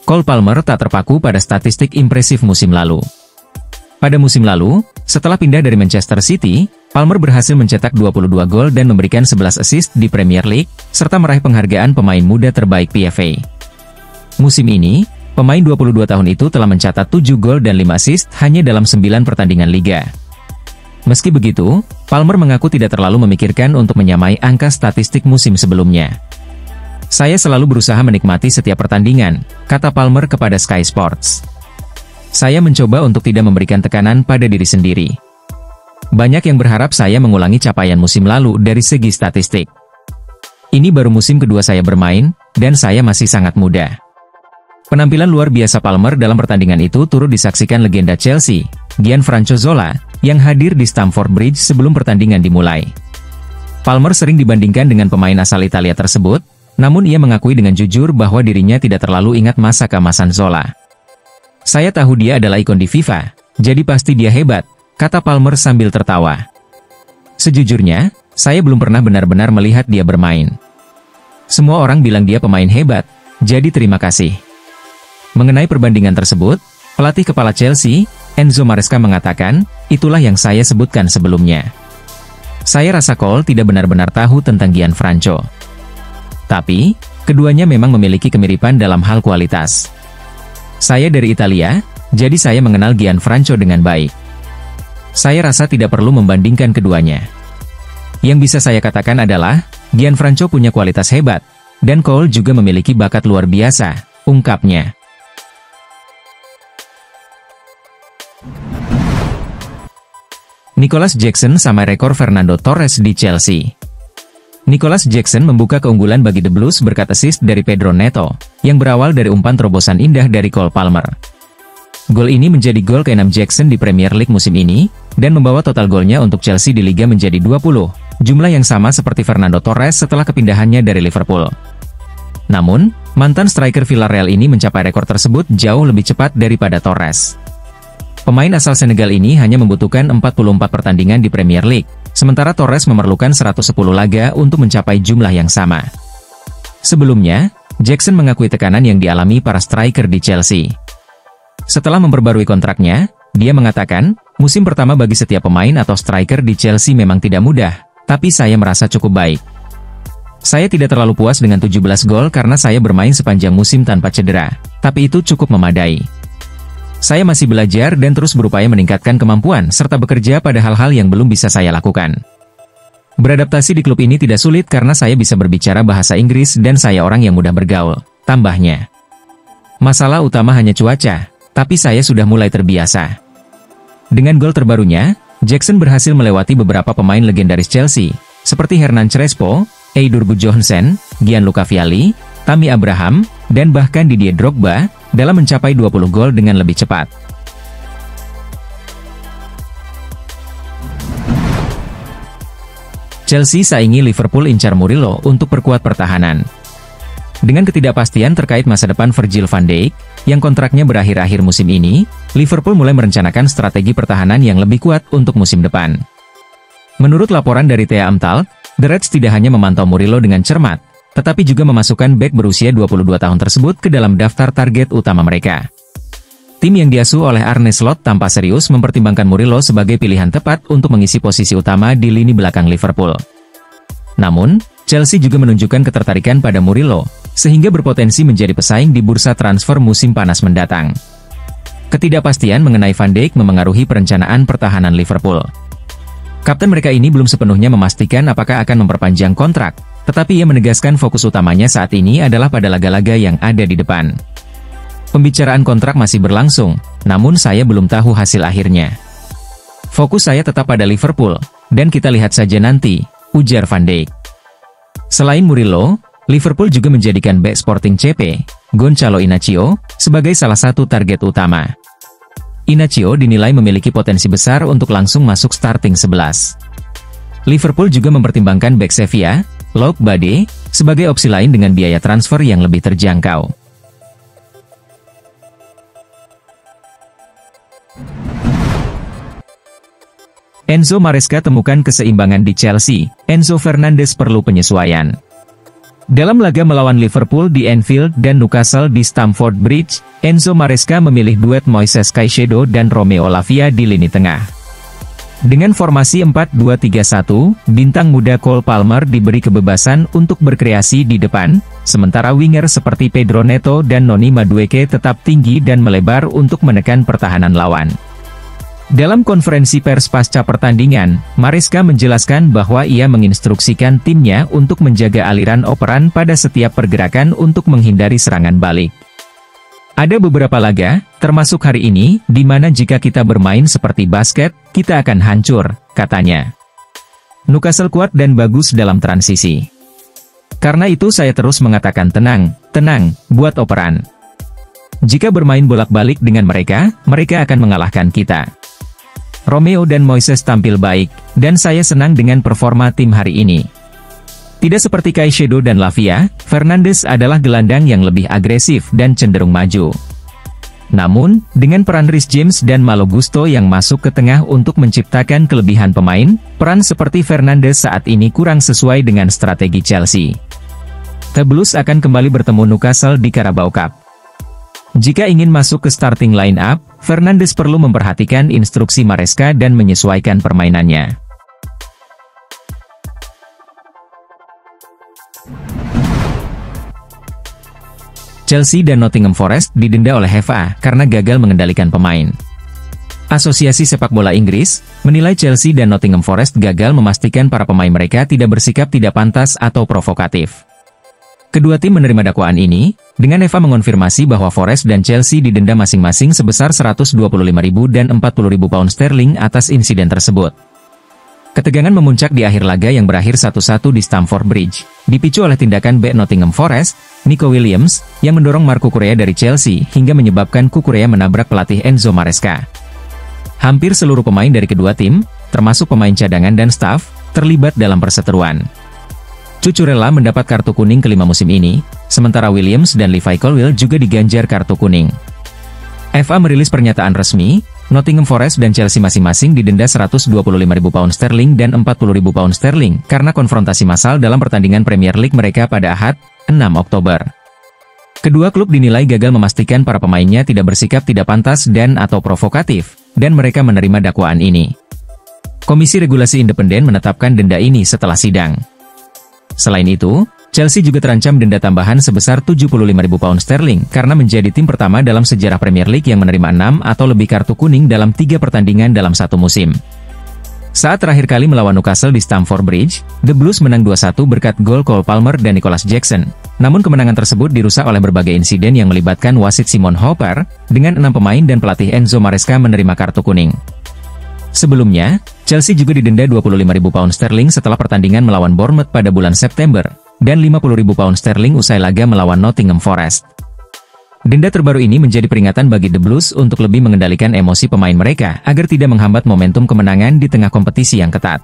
Cole Palmer tak terpaku pada statistik impresif musim lalu. Pada musim lalu, setelah pindah dari Manchester City, Palmer berhasil mencetak 22 gol dan memberikan 11 assist di Premier League, serta meraih penghargaan pemain muda terbaik PFA. Musim ini, pemain 22 tahun itu telah mencatat 7 gol dan 5 assist hanya dalam 9 pertandingan liga. Meski begitu, Palmer mengaku tidak terlalu memikirkan untuk menyamai angka statistik musim sebelumnya. "Saya selalu berusaha menikmati setiap pertandingan," kata Palmer kepada Sky Sports. "Saya mencoba untuk tidak memberikan tekanan pada diri sendiri. Banyak yang berharap saya mengulangi capaian musim lalu dari segi statistik. Ini baru musim kedua saya bermain, dan saya masih sangat muda." Penampilan luar biasa Palmer dalam pertandingan itu turut disaksikan legenda Chelsea, Gianfranco Zola, yang hadir di Stamford Bridge sebelum pertandingan dimulai. Palmer sering dibandingkan dengan pemain asal Italia tersebut, namun ia mengakui dengan jujur bahwa dirinya tidak terlalu ingat masa keemasan Zola. "Saya tahu dia adalah ikon di FIFA, jadi pasti dia hebat," kata Palmer sambil tertawa. "Sejujurnya, saya belum pernah benar-benar melihat dia bermain. Semua orang bilang dia pemain hebat, jadi terima kasih." Mengenai perbandingan tersebut, pelatih kepala Chelsea, Enzo Maresca mengatakan, "Itulah yang saya sebutkan sebelumnya. Saya rasa Cole tidak benar-benar tahu tentang Gianfranco. Tapi, keduanya memang memiliki kemiripan dalam hal kualitas. Saya dari Italia, jadi saya mengenal Gianfranco dengan baik. Saya rasa tidak perlu membandingkan keduanya. Yang bisa saya katakan adalah, Gianfranco punya kualitas hebat, dan Cole juga memiliki bakat luar biasa," ungkapnya. Nicholas Jackson sama rekor Fernando Torres di Chelsea. Nicholas Jackson membuka keunggulan bagi The Blues berkat assist dari Pedro Neto, yang berawal dari umpan terobosan indah dari Cole Palmer. Gol ini menjadi gol ke-6 Jackson di Premier League musim ini, dan membawa total golnya untuk Chelsea di Liga menjadi 20, jumlah yang sama seperti Fernando Torres setelah kepindahannya dari Liverpool. Namun, mantan striker Villarreal ini mencapai rekor tersebut jauh lebih cepat daripada Torres. Pemain asal Senegal ini hanya membutuhkan 44 pertandingan di Premier League, sementara Torres memerlukan 110 laga untuk mencapai jumlah yang sama. Sebelumnya, Jackson mengakui tekanan yang dialami para striker di Chelsea. Setelah memperbarui kontraknya, dia mengatakan, "Musim pertama bagi setiap pemain atau striker di Chelsea memang tidak mudah, tapi saya merasa cukup baik. Saya tidak terlalu puas dengan 17 gol karena saya bermain sepanjang musim tanpa cedera, tapi itu cukup memadai. Saya masih belajar dan terus berupaya meningkatkan kemampuan serta bekerja pada hal-hal yang belum bisa saya lakukan. Beradaptasi di klub ini tidak sulit karena saya bisa berbicara bahasa Inggris dan saya orang yang mudah bergaul," tambahnya. "Masalah utama hanya cuaca, tapi saya sudah mulai terbiasa." Dengan gol terbarunya, Jackson berhasil melewati beberapa pemain legendaris Chelsea, seperti Hernan Crespo, Eidur Gudjohnsen, Gianluca Vialli, Tammy Abraham, dan bahkan Didier Drogba, dalam mencapai 20 gol dengan lebih cepat. Chelsea saingi Liverpool incar Murillo untuk perkuat pertahanan. Dengan ketidakpastian terkait masa depan Virgil van Dijk, yang kontraknya berakhir akhir musim ini, Liverpool mulai merencanakan strategi pertahanan yang lebih kuat untuk musim depan. Menurut laporan dari Thea Amtal, The Reds tidak hanya memantau Murillo dengan cermat, tetapi juga memasukkan bek berusia 22 tahun tersebut ke dalam daftar target utama mereka. Tim yang diasuh oleh Arne Slot tanpa serius mempertimbangkan Murillo sebagai pilihan tepat untuk mengisi posisi utama di lini belakang Liverpool. Namun, Chelsea juga menunjukkan ketertarikan pada Murillo, sehingga berpotensi menjadi pesaing di bursa transfer musim panas mendatang. Ketidakpastian mengenai Van Dijk memengaruhi perencanaan pertahanan Liverpool. Kapten mereka ini belum sepenuhnya memastikan apakah akan memperpanjang kontrak, tetapi ia menegaskan fokus utamanya saat ini adalah pada laga-laga yang ada di depan. "Pembicaraan kontrak masih berlangsung, namun saya belum tahu hasil akhirnya. Fokus saya tetap pada Liverpool, dan kita lihat saja nanti," ujar Van Dijk. Selain Murillo, Liverpool juga menjadikan bek Sporting CP, Gonçalo Inacio, sebagai salah satu target utama. Inacio dinilai memiliki potensi besar untuk langsung masuk starting 11. Liverpool juga mempertimbangkan bek Sevilla, Loic Bade, sebagai opsi lain dengan biaya transfer yang lebih terjangkau. Enzo Maresca temukan keseimbangan di Chelsea, Enzo Fernandez perlu penyesuaian. Dalam laga melawan Liverpool di Anfield dan Newcastle di Stamford Bridge, Enzo Maresca memilih duet Moises Caicedo dan Romeo Lavia di lini tengah. Dengan formasi 4-2-3-1, bintang muda Cole Palmer diberi kebebasan untuk berkreasi di depan, sementara winger seperti Pedro Neto dan Noni Madueke tetap tinggi dan melebar untuk menekan pertahanan lawan. Dalam konferensi pers pasca pertandingan, Maresca menjelaskan bahwa ia menginstruksikan timnya untuk menjaga aliran operan pada setiap pergerakan untuk menghindari serangan balik. Ada beberapa laga, termasuk hari ini, di mana jika kita bermain seperti basket, kita akan hancur, katanya. Newcastle kuat dan bagus dalam transisi. Karena itu saya terus mengatakan tenang, buat operan. Jika bermain bolak-balik dengan mereka, mereka akan mengalahkan kita. Romeo dan Moises tampil baik, dan saya senang dengan performa tim hari ini. Tidak seperti Caicedo dan Lavia, Fernandes adalah gelandang yang lebih agresif dan cenderung maju. Namun, dengan peran Reece James dan Malo Gusto yang masuk ke tengah untuk menciptakan kelebihan pemain, peran seperti Fernandes saat ini kurang sesuai dengan strategi Chelsea. The Blues akan kembali bertemu Newcastle di Carabao Cup. Jika ingin masuk ke starting line-up, Fernandes perlu memperhatikan instruksi Maresca dan menyesuaikan permainannya. Chelsea dan Nottingham Forest didenda oleh FA karena gagal mengendalikan pemain. Asosiasi Sepak Bola Inggris menilai Chelsea dan Nottingham Forest gagal memastikan para pemain mereka tidak bersikap tidak pantas atau provokatif. Kedua tim menerima dakwaan ini, dengan FA mengonfirmasi bahwa Forest dan Chelsea didenda masing-masing sebesar 125.000 dan 40.000 pound sterling atas insiden tersebut. Ketegangan memuncak di akhir laga yang berakhir 1-1 di Stamford Bridge, dipicu oleh tindakan bek Nottingham Forest, Nico Williams, yang mendorong Marco Cucurella dari Chelsea hingga menyebabkan Cucurella menabrak pelatih Enzo Maresca. Hampir seluruh pemain dari kedua tim, termasuk pemain cadangan dan staf, terlibat dalam perseteruan. Cucurella mendapat kartu kuning kelima musim ini, sementara Williams dan Levi Colwill juga diganjar kartu kuning. FA merilis pernyataan resmi, Nottingham Forest dan Chelsea masing-masing didenda 125.000 pound sterling dan 40.000 pound sterling karena konfrontasi massal dalam pertandingan Premier League mereka pada Ahad, 6 Oktober. Kedua klub dinilai gagal memastikan para pemainnya tidak bersikap tidak pantas dan atau provokatif, dan mereka menerima dakwaan ini. Komisi Regulasi Independen menetapkan denda ini setelah sidang. Selain itu, Chelsea juga terancam denda tambahan sebesar 75.000 pound sterling karena menjadi tim pertama dalam sejarah Premier League yang menerima 6 atau lebih kartu kuning dalam 3 pertandingan dalam satu musim. Saat terakhir kali melawan Newcastle di Stamford Bridge, The Blues menang 2-1 berkat gol Cole Palmer dan Nicholas Jackson. Namun kemenangan tersebut dirusak oleh berbagai insiden yang melibatkan wasit Simon Hopper, dengan 6 pemain dan pelatih Enzo Maresca menerima kartu kuning. Sebelumnya, Chelsea juga didenda 25.000 pound sterling setelah pertandingan melawan Bournemouth pada bulan September, dan 50.000 pound sterling usai laga melawan Nottingham Forest. Denda terbaru ini menjadi peringatan bagi The Blues untuk lebih mengendalikan emosi pemain mereka agar tidak menghambat momentum kemenangan di tengah kompetisi yang ketat.